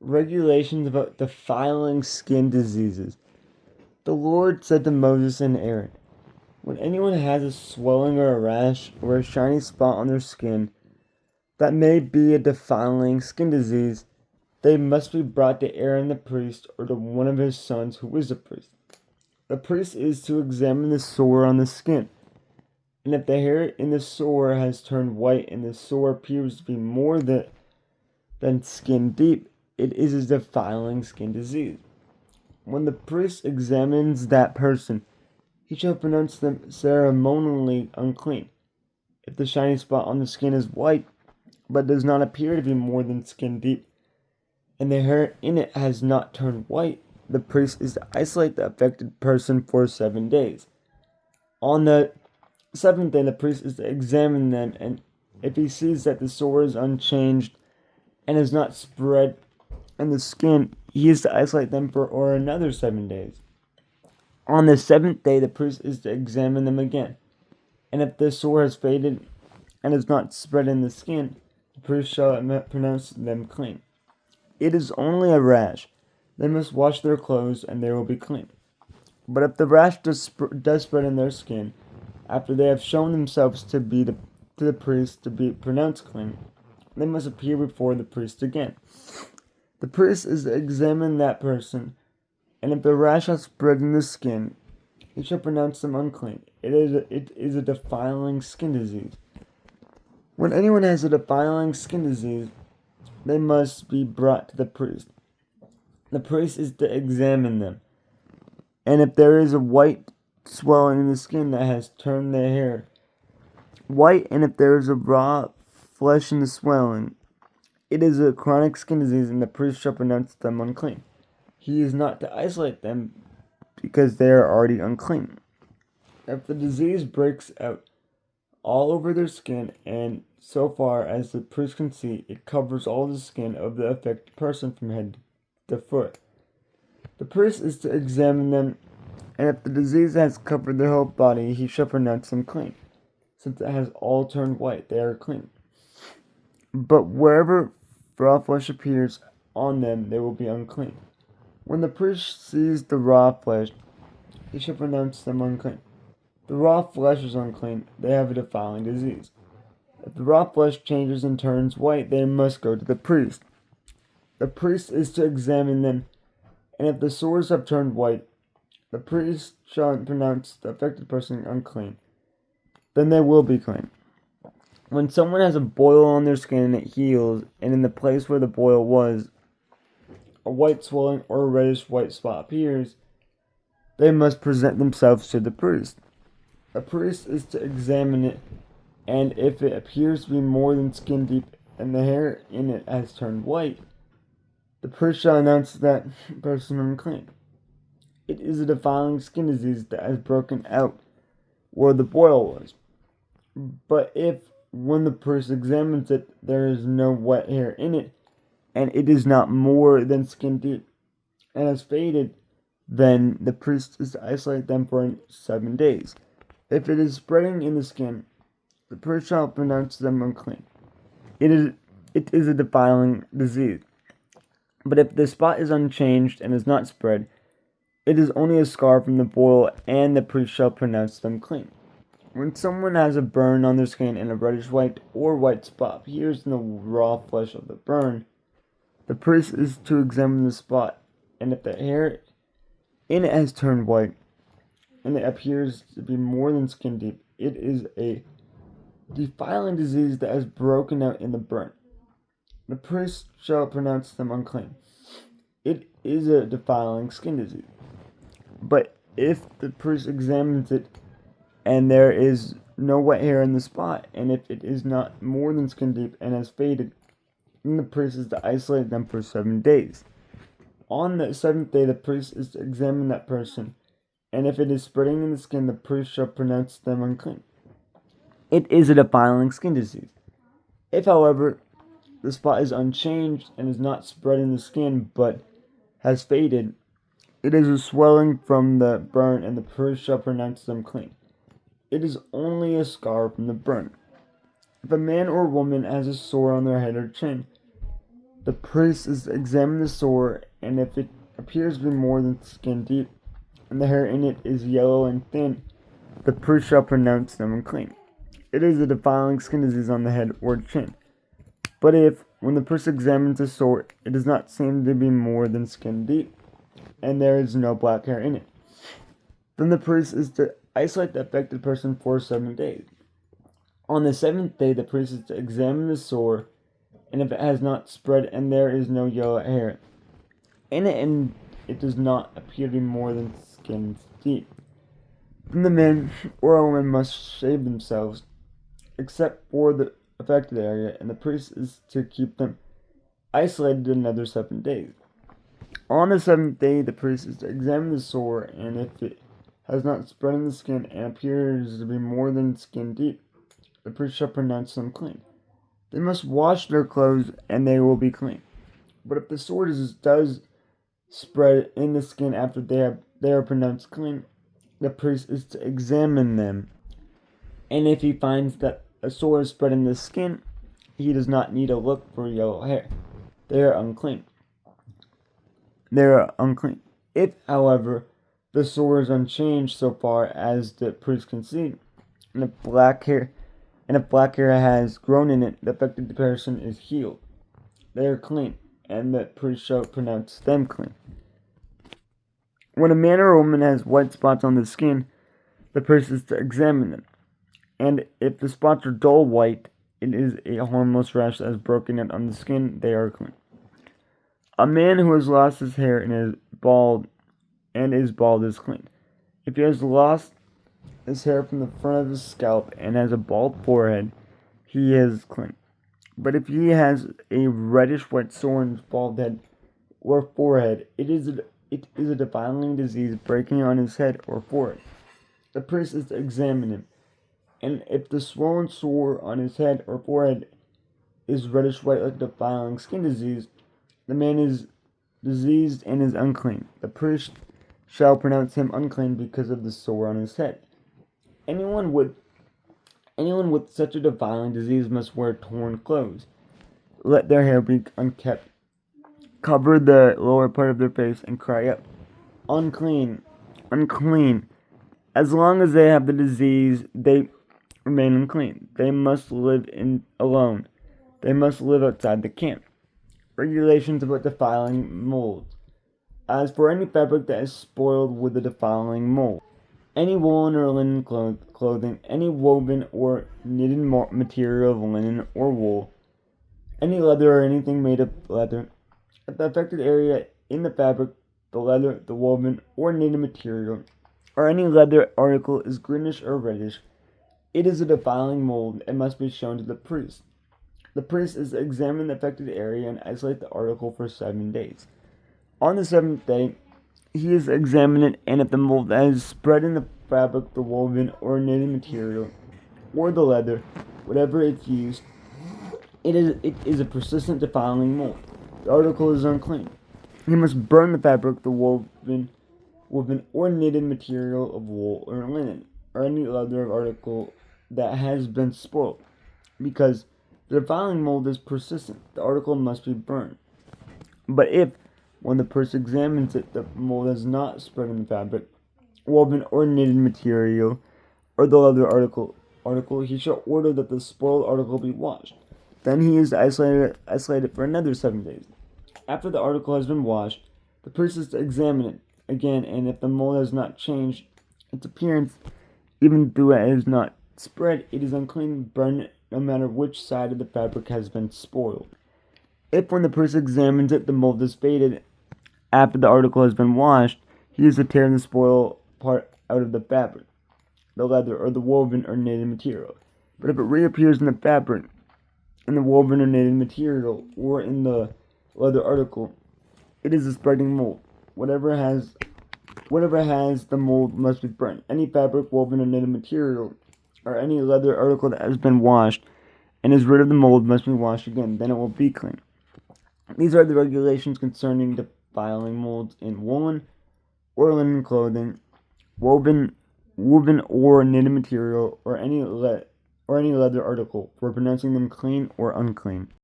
Regulations about defiling skin diseases. The Lord said to Moses and Aaron, when anyone has a swelling or a rash or a shiny spot on their skin that may be a defiling skin disease, they must be brought to Aaron the priest or to one of his sons who is a priest. The priest is to examine the sore on the skin, and if the hair in the sore has turned white and the sore appears to be more than skin deep, it is a defiling skin disease. When the priest examines that person, he shall pronounce them ceremonially unclean. If the shiny spot on the skin is white, but does not appear to be more than skin deep, and the hair in it has not turned white, the priest is to isolate the affected person for 7 days. On the seventh day, the priest is to examine them, and if he sees that the sore is unchanged and has not spread in the skin, he is to isolate them for another 7 days. On the seventh day, the priest is to examine them again, and if the sore has faded and has not spread in the skin, the priest shall pronounce them clean. It is only a rash. They must wash their clothes, and they will be clean. But if the rash does spread in their skin, after they have shown themselves to the priest to be pronounced clean, they must appear before the priest again. The priest is to examine that person, and if the rash has spread in the skin, he shall pronounce them unclean. It is a defiling skin disease. When anyone has a defiling skin disease, they must be brought to the priest. The priest is to examine them, and if there is a white swelling in the skin that has turned the hair white, and if there is a raw flesh in the swelling, it is a chronic skin disease, and the priest shall pronounce them unclean. He is not to isolate them because they are already unclean. If the disease breaks out all over their skin, and so far as the priest can see, it covers all the skin of the affected person from head to foot, the priest is to examine them, and if the disease has covered their whole body, he shall pronounce them clean. Since it has all turned white, they are clean. But wherever raw flesh appears on them, they will be unclean. When the priest sees the raw flesh, he shall pronounce them unclean. The raw flesh is unclean, they have a defiling disease. If the raw flesh changes and turns white, they must go to the priest. The priest is to examine them, and if the sores have turned white, the priest shall pronounce the affected person unclean. Then they will be clean. When someone has a boil on their skin and it heals, and in the place where the boil was, a white swelling or a reddish white spot appears, they must present themselves to the priest. The priest is to examine it, and if it appears to be more than skin deep and the hair in it has turned white, the priest shall announce that person unclean. It is a defiling skin disease that has broken out where the boil was. But if, when the priest examines it, there is no wet hair in it, and it is not more than skin deep and has faded, then the priest is to isolate them for 7 days. If it is spreading in the skin, the priest shall pronounce them unclean. It is a defiling disease. But if the spot is unchanged and is not spread, it is only a scar from the boil, and the priest shall pronounce them clean. When someone has a burn on their skin and a reddish white or white spot appears in the raw flesh of the burn, the priest is to examine the spot, and if the hair in it has turned white, and it appears to be more than skin deep, it is a defiling disease that has broken out in the burn. The priest shall pronounce them unclean. It is a defiling skin disease. But if the priest examines it, and there is no wet hair in the spot, and if it is not more than skin deep and has faded, then the priest is to isolate them for 7 days. On the seventh day, the priest is to examine that person, and if it is spreading in the skin, the priest shall pronounce them unclean. It is a defiling skin disease. If, however, the spot is unchanged and is not spread in the skin but has faded, it is a swelling from the burn, and the priest shall pronounce them clean. It is only a scar from the burn. If a man or woman has a sore on their head or chin, The priest is to examine the sore, and if it appears to be more than skin deep, and the hair in it is yellow and thin, the priest shall pronounce them unclean. It is a defiling skin disease on the head or chin. But if, when the priest examines the sore, it does not seem to be more than skin deep, and there is no black hair in it, then the priest is to isolate the affected person for 7 days. On the 7th day, the priest is to examine the sore, and if it has not spread and there is no yellow hair in it, and it does not appear to be more than skin deep, then the man or woman must shave themselves, except for the affected area, and the priest is to keep them isolated another 7 days. On the 7th day, the priest is to examine the sore, and if it has not spread in the skin and appears to be more than skin deep, the priest shall pronounce them clean. They must wash their clothes, and they will be clean. But if the sore does spread in the skin after they are pronounced clean, the priest is to examine them. And if he finds that a sore is spread in the skin, he does not need to look for yellow hair. They are unclean. If, however, the sore is unchanged so far as the priest can see, and if black hair has grown in it, the affected person is healed. They are clean, and the priest shall pronounce them clean. When a man or a woman has white spots on the skin, the priest is to examine them. And if the spots are dull white, it is a harmless rash that has broken out on the skin, they are clean. A man who has lost his hair and is bald is clean. If he has lost his hair from the front of his scalp and has a bald forehead, he is clean. But if he has a reddish white sore on his bald head or forehead, it is a defiling disease breaking on his head or forehead. The priest is to examine him, and if the swollen sore on his head or forehead is reddish white like defiling skin disease, the man is diseased and is unclean. The priest shall pronounce him unclean because of the sore on his head. Anyone with such a defiling disease must wear torn clothes. Let their hair be unkept. Cover the lower part of their face and cry out, "Unclean, unclean." As long as they have the disease, they remain unclean. They must live alone. They must live outside the camp. Regulations about defiling molds. As for any fabric that is spoiled with the defiling mold, any woolen or linen clothing, any woven or knitted material of linen or wool, any leather or anything made of leather, if the affected area in the fabric, the leather, the woven or knitted material, or any leather article is greenish or reddish, it is a defiling mold and must be shown to the priest. The priest is to examine the affected area and isolate the article for 7 days. On the 7th day, he is to examine it, and if the mold has spread in the fabric, the woven or knitted material, or the leather, whatever it's used, it is a persistent defiling mold. The article is unclean. He must burn the fabric, the woven or knitted material of wool or linen, or any leather article that has been spoiled, because the defiling mold is persistent. The article must be burned. But if, when the priest examines it, the mold has not spread in the fabric, woven or knitted material, or the leather article, he shall order that the spoiled article be washed. Then he is to isolate it for another 7 days. After the article has been washed, the priest is to examine it again, and if the mold has not changed its appearance, even though it has not spread, it is unclean. Burn it, no matter which side of the fabric has been spoiled. If, when the priest examines it, the mold is faded after the article has been washed, he is to tear the spoiled part out of the fabric, the leather, or the woven or knitted material. But if it reappears in the fabric, in the woven or knitted material, or in the leather article, it is a spreading mold. Whatever has the mold must be burnt. Any fabric, woven, or knitted material, or any leather article that has been washed and is rid of the mold must be washed again. Then it will be clean. These are the regulations concerning defiling molds in woolen or linen clothing, woven or knitted material, or any leather article, for pronouncing them clean or unclean.